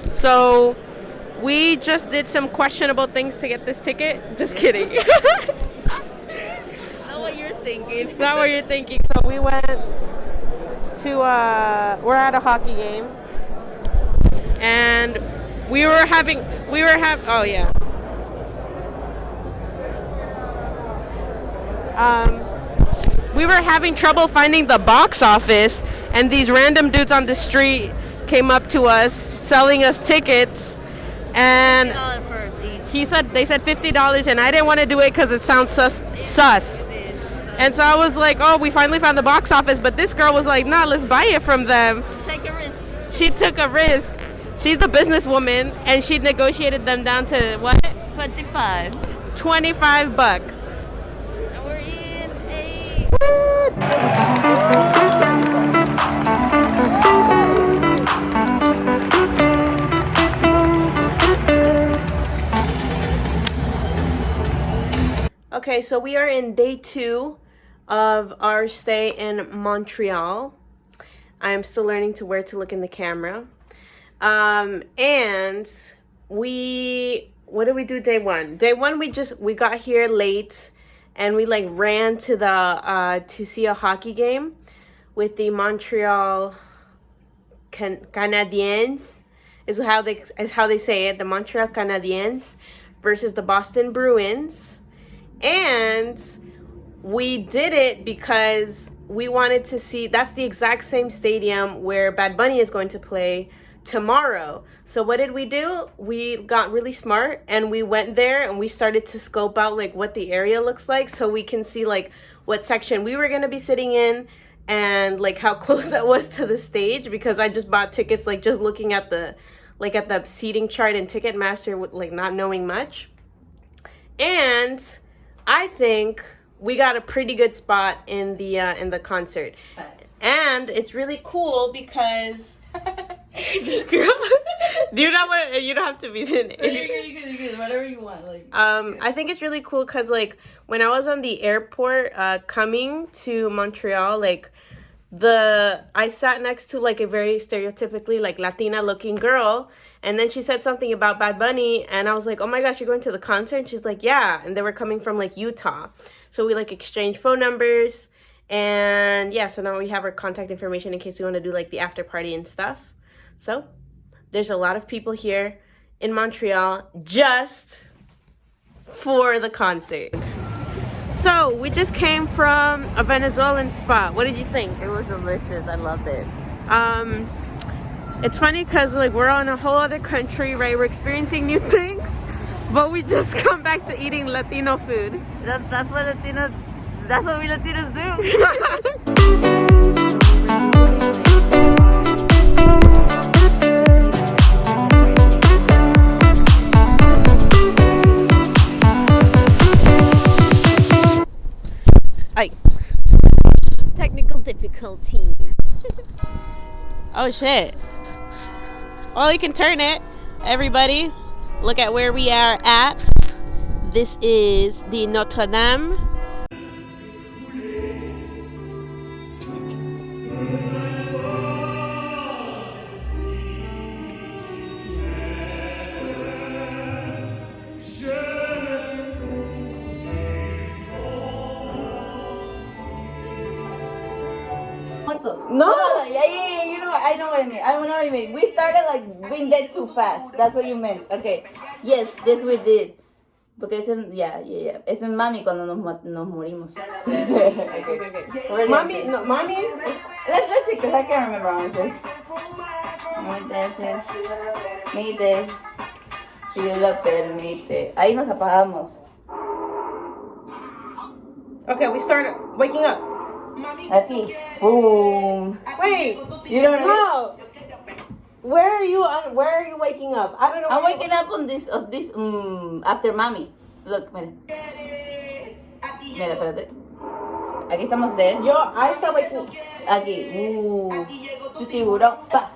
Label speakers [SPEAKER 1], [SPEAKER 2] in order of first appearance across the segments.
[SPEAKER 1] So we just did some questionable things to get this ticket. Just kidding.
[SPEAKER 2] Not what you're thinking.
[SPEAKER 1] Not what you're thinking. So we went to we're at a hockey game, and we were having oh yeah. We were having trouble finding the box office, and these random dudes on the street came up to us selling us tickets, and they said $50, and I didn't want to do it because it sounds sus. And so I was like, oh, we finally found the box office, but this girl was like, nah, let's buy it from them.
[SPEAKER 2] Take a risk.
[SPEAKER 1] She took a risk. She's the businesswoman, and she negotiated them down to what?
[SPEAKER 2] 25.
[SPEAKER 1] $25.
[SPEAKER 2] And we're in
[SPEAKER 1] Okay, so we are in day 2 of our stay in Montreal. I am still learning where to look in the camera. And what did we do day 1? Day 1, we got here late, and we like ran to the to see a hockey game with the Montreal Canadiens is how they say it, the Montreal Canadiens versus the Boston Bruins. And we did it because we wanted to see, that's the exact same stadium where Bad Bunny is going to play tomorrow. So what did we do? We got really smart, and we went there, and we started to scope out like what the area looks like, so we can see like what section we were going to be sitting in, and like how close that was to the stage, because I just bought tickets like just looking at the seating chart and Ticketmaster with like not knowing much. And I think we got a pretty good spot in the concert.
[SPEAKER 2] Thanks.
[SPEAKER 1] And it's really cool because this girl, you don't have to be in it.
[SPEAKER 2] You're good. Whatever you want.
[SPEAKER 1] I think it's really cool because like when I was on the airport coming to Montreal, like I sat next to like a very stereotypically like Latina looking girl, and then she said something about Bad Bunny, and I was like, oh my gosh, you're going to the concert? And she's like, yeah. And they were coming from like Utah, so we like exchanged phone numbers, and yeah, so now we have our contact information in case we want to do like the after party and stuff. So there's a lot of people here in Montreal just for the concert. So we just came from a Venezuelan spot. What did you think?
[SPEAKER 2] It was delicious. I loved it.
[SPEAKER 1] It's funny because like we're on a whole other country, right? We're experiencing new things, but we just come back to eating Latino food.
[SPEAKER 2] That's what we Latinos do. Technical difficulty.
[SPEAKER 1] Oh shit. Oh, you can turn it. Everybody, look at where we are at. This is the Notre Dame.
[SPEAKER 2] No, yeah, you know, I know what I mean. We started like being dead too fast. That's what you meant. Okay. Yes, we did. Porque es en, yeah. Es en Mami cuando nos morimos. Okay.
[SPEAKER 1] Mommy.
[SPEAKER 2] Let's see, because I can't remember honestly. Mite, si Dios lo permite. Ahí nos apagamos.
[SPEAKER 1] Okay, we started waking up.
[SPEAKER 2] Aquí. Boom.
[SPEAKER 1] Wait.
[SPEAKER 2] You don't know?
[SPEAKER 1] No. Where are you waking up? I don't know.
[SPEAKER 2] I'm waking up on this after Mami. Look, mira. Mira, espérate. Aquí estamos dead.
[SPEAKER 1] I start waking.
[SPEAKER 2] Aquí. Tu tiburón. Pa.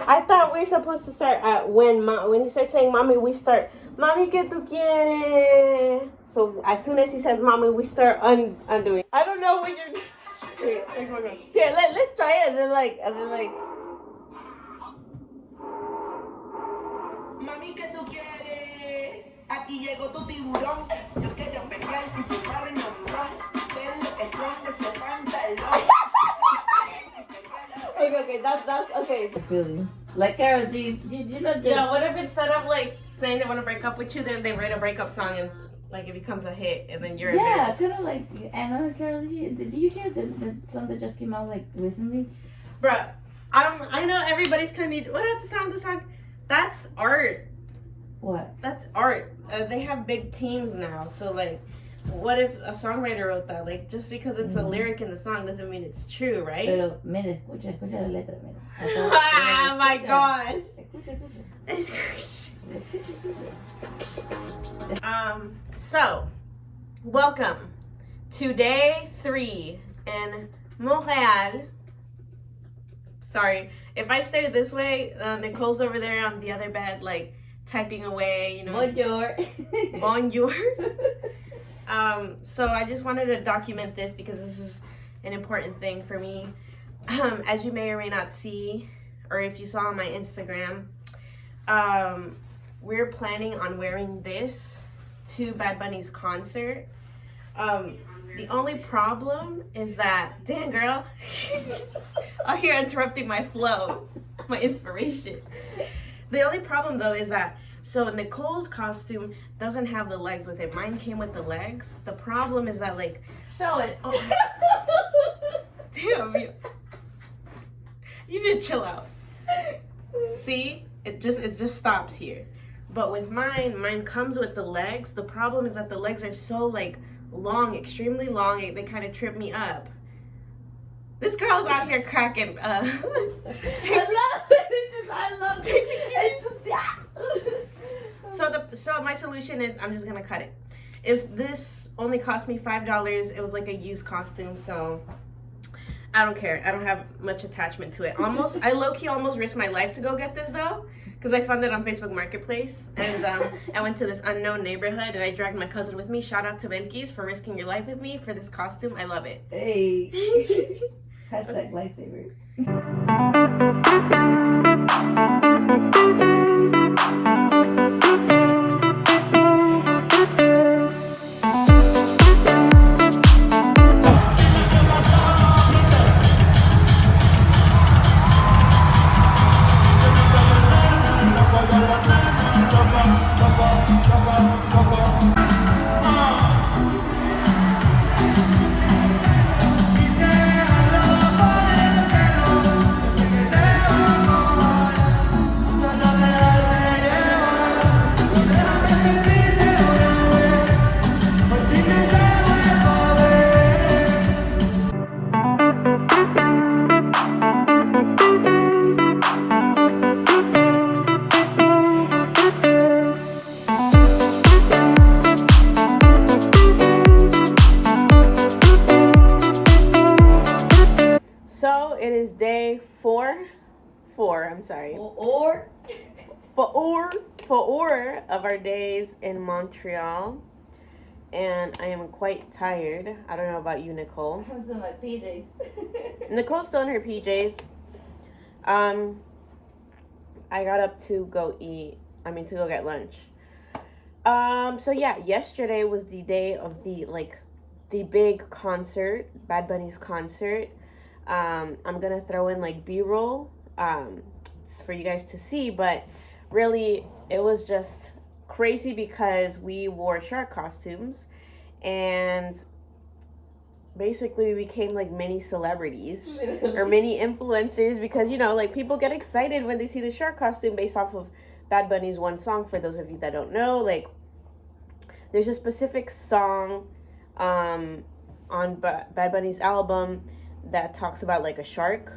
[SPEAKER 1] I thought we were supposed to start at when he starts saying mommy, we start, mami, ¿qué tú quieres? So as soon as he says mommy, we start undoing. I don't know what you're. Wait,
[SPEAKER 2] Here, let's try it and then like.
[SPEAKER 3] Mami, ¿qué tú quieres? Aquí llegó tu tiburón. Yo quiero pegar y fumar nombrón. Verlo esconde ese pantalón.
[SPEAKER 2] Okay, that's okay. Feelings. Like Karol G's, you know.
[SPEAKER 1] Yeah, what if instead of like saying they want to break up with you, then they write a breakup song and like it becomes a hit, and then you're embarrassed.
[SPEAKER 2] Kind of like Anna Karol G. Did you hear the song that just came out like recently?
[SPEAKER 1] Bruh, I know everybody's kind of what about the song? That's art.
[SPEAKER 2] What?
[SPEAKER 1] That's art. They have big teams now, so like, what if a songwriter wrote that? Like, just because it's a lyric in the song doesn't mean it's true, right?
[SPEAKER 2] Pero, mira, escucha la letra, mira.
[SPEAKER 1] Ah, my gosh.
[SPEAKER 2] Escucha.
[SPEAKER 1] So, welcome to day 3 in Montreal. Sorry, if I stayed this way, Nicole's over there on the other bed, like, typing away, you know.
[SPEAKER 2] Bonjour.
[SPEAKER 1] Bonjour. So I just wanted to document this because this is an important thing for me. As you may or may not see, or if you saw on my Instagram, we're planning on wearing this to Bad Bunny's concert. The only problem is that, damn girl, out here interrupting my flow, my inspiration. The only problem though is that, so Nicole's costume doesn't have the legs with it. Mine came with the legs. The problem is that like,
[SPEAKER 2] show it.
[SPEAKER 1] Oh, damn you. You did chill out. See, it just stops here. But with mine comes with the legs. The problem is that the legs are so like long, extremely long. They kind of trip me up. This girl's out here cracking.
[SPEAKER 2] I love it. I love it.
[SPEAKER 1] So my solution is I'm just gonna cut it. This only cost me $5. It was like a used costume, so I don't care. I don't have much attachment to it. I low-key almost risked my life to go get this though, because I found it on Facebook Marketplace, and I went to this unknown neighborhood and I dragged my cousin with me. Shout out to Benki's for risking your life with me for this costume. I love it.
[SPEAKER 2] Hey. Hashtag lifesaver.
[SPEAKER 1] So it is day four. I'm sorry. Four of our days in Montreal, and I am quite tired. I don't know about you, Nicole.
[SPEAKER 2] I'm still in my PJs.
[SPEAKER 1] Nicole's still in her PJs. I got up to go get lunch. So yeah, yesterday was the day of the big concert, Bad Bunny's concert. I'm gonna throw in like B-roll for you guys to see, but really it was just crazy because we wore shark costumes and basically we became like mini celebrities or mini influencers because, you know, like people get excited when they see the shark costume based off of Bad Bunny's one song. For those of you that don't know, like there's a specific song on Bad Bunny's album that talks about like a shark,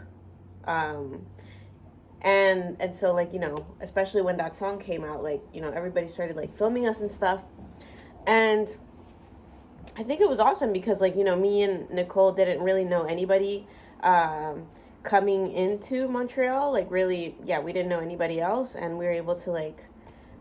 [SPEAKER 1] and so like, you know, especially when that song came out, like, you know, everybody started like filming us and stuff, and I think it was awesome because, like, you know, me and Nicole didn't really know anybody coming into Montreal, like really, yeah, we didn't know anybody else, and we were able to like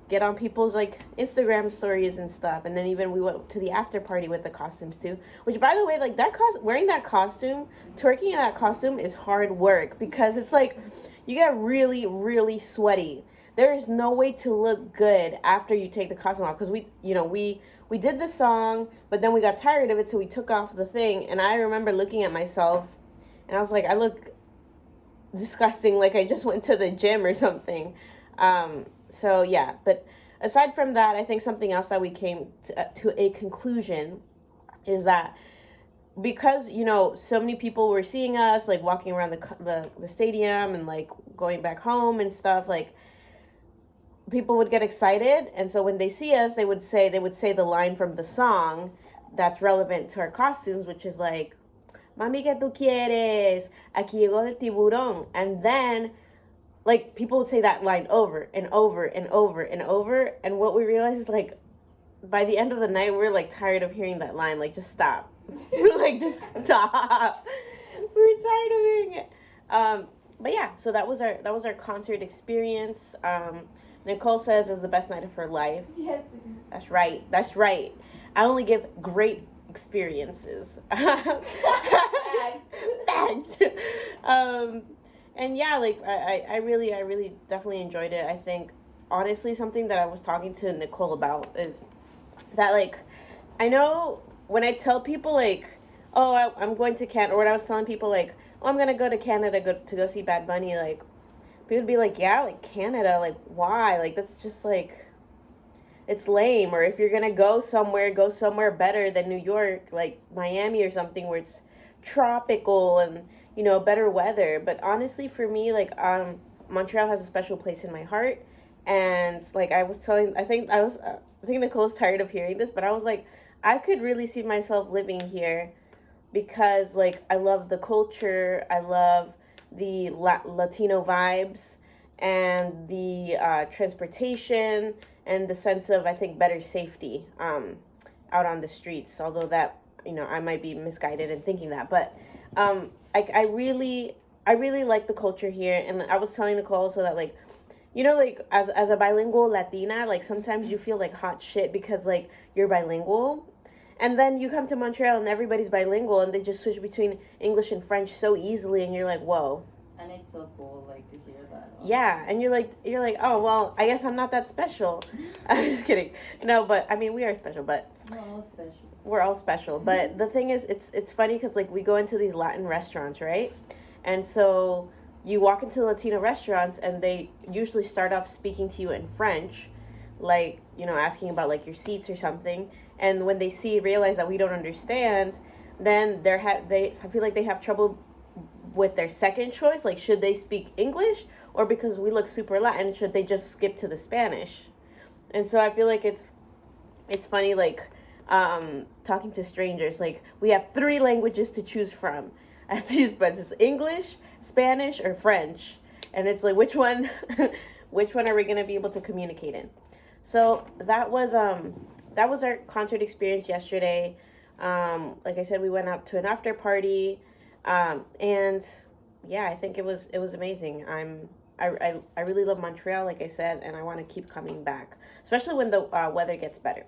[SPEAKER 1] get on people's like Instagram stories and stuff. And then even we went to the after party with the costumes too. Which, by the way, like wearing that costume, twerking in that costume is hard work because it's like you get really, really sweaty. There is no way to look good after you take the costume off because we did the song, but then we got tired of it, so we took off the thing. And I remember looking at myself, and I was like, I look disgusting, like I just went to the gym or something. So yeah, but aside from that, I think something else that we came to a conclusion is that because, you know, so many people were seeing us, like, walking around the stadium and, like, going back home and stuff, like, people would get excited, and so when they see us, they would say the line from the song that's relevant to our costumes, which is, like, Mami, ¿qué tú quieres? Aquí llegó el tiburón. And then, like, people would say that line over and over and over and over, and what we realized is, like, by the end of the night, we're, like, tired of hearing that line. Like, just stop. Like, just stop. We're tired of hearing it. But yeah, so that was our concert experience. Nicole says it was the best night of her life.
[SPEAKER 2] Yes.
[SPEAKER 1] That's right. I only give great experiences. Thanks. And yeah, like I really definitely enjoyed it. I think honestly something that I was talking to Nicole about is that, like, I know when I tell people, like, oh, I'm going to Canada, or when I was telling people, like, oh, I'm gonna go to Canada to go see Bad Bunny, like, people would be like, yeah, like, Canada, like, why? Like, that's just, like, it's lame. Or if you're gonna go somewhere better than New York, like Miami or something, where it's tropical and, you know, better weather. But honestly, for me, like, Montreal has a special place in my heart. And, like, I think Nicole's tired of hearing this, but I was like, I could really see myself living here because, like, I love the culture, I love the Latino vibes, and the transportation, and the sense of, I think, better safety out on the streets, although that, you know, I might be misguided in thinking that, but I really like the culture here. And I was telling Nicole also that, like, you know, like, as a bilingual Latina, like, sometimes you feel like hot shit because, like, you're bilingual. And then you come to Montreal and everybody's bilingual and they just switch between English and French so easily, and you're like, whoa.
[SPEAKER 2] And it's so cool, like, to hear that.
[SPEAKER 1] Yeah, and you're like, oh, well, I guess I'm not that special. I'm just kidding. No, but, I mean, we are special, but... We're all special. But the thing is, it's funny because, like, we go into these Latin restaurants, right? And so you walk into Latino restaurants and they usually start off speaking to you in French, like, you know, asking about, like, your seats or something. And when they realize that we don't understand, then I feel like they have trouble with their second choice. Like, should they speak English, or because we look super Latin, should they just skip to the Spanish? And so I feel like it's funny, like, talking to strangers. Like, we have 3 languages to choose from at these beds. It's English, Spanish, or French. And it's like, which one are we going to be able to communicate in? So that was our concert experience yesterday. Like I said, we went out to an after party, and yeah, I think it was amazing. I really love Montreal, like I said, and I want to keep coming back, especially when the weather gets better.